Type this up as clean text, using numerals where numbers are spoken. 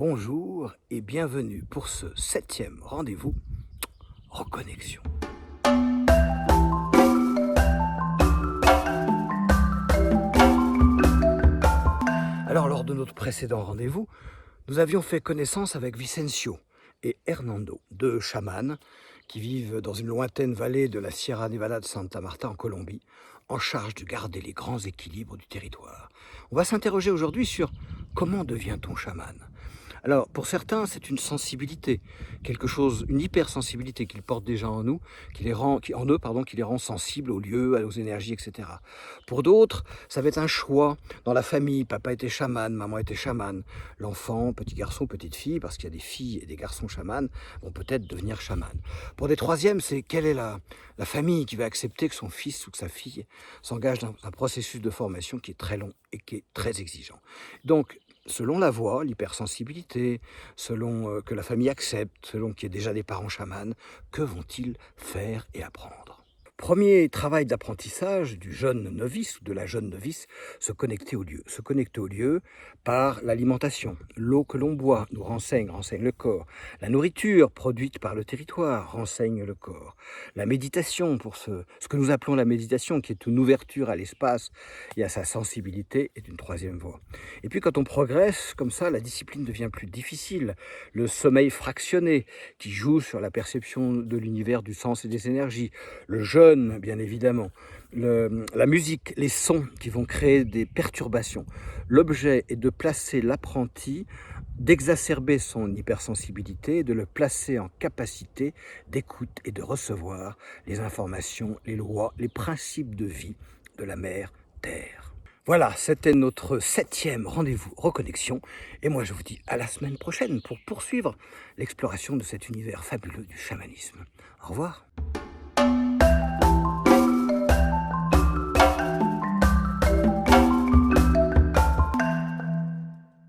Bonjour et bienvenue pour ce 7e rendez-vous Reconnexion. Alors, lors de notre précédent rendez-vous, nous avions fait connaissance avec Vicencio et Hernando, deux chamans qui vivent dans une lointaine vallée de la Sierra Nevada de Santa Marta en Colombie, en charge de garder les grands équilibres du territoire. On va s'interroger aujourd'hui sur comment devient-on chaman. Alors, pour certains, c'est une sensibilité, quelque chose, une hypersensibilité qu'ils portent déjà en nous, qui les rend sensibles aux lieux, aux énergies, etc. Pour d'autres, ça va être un choix dans la famille. Papa était chaman, maman était chaman. L'enfant, petit garçon, petite fille, parce qu'il y a des filles et des garçons chamans, vont peut-être devenir chaman. Pour des troisièmes, c'est quelle est la famille qui va accepter que son fils ou que sa fille s'engage dans un processus de formation qui est très long et qui est très exigeant. Donc, selon la voix, l'hypersensibilité, selon que la famille accepte, selon qu'il y ait déjà des parents chamans, que vont-ils faire et apprendre ? Premier travail d'apprentissage du jeune novice ou de la jeune novice, se connecter au lieu. Se connecter au lieu par l'alimentation. L'eau que l'on boit nous renseigne le corps. La nourriture produite par le territoire renseigne le corps. La méditation, pour ce que nous appelons la méditation, qui est une ouverture à l'espace et à sa sensibilité, est une troisième voie. Et puis quand on progresse comme ça, la discipline devient plus difficile. Le sommeil fractionné, qui joue sur la perception de l'univers, du sens et des énergies. Le jeûne, bien évidemment, la musique, les sons qui vont créer des perturbations. L'objet est de placer l'apprenti, d'exacerber son hypersensibilité, de le placer en capacité d'écoute et de recevoir les informations, les lois, les principes de vie de la mère Terre. Voilà, c'était notre 7e rendez-vous Reconnexion. Et moi, je vous dis à la semaine prochaine pour poursuivre l'exploration de cet univers fabuleux du chamanisme. Au revoir.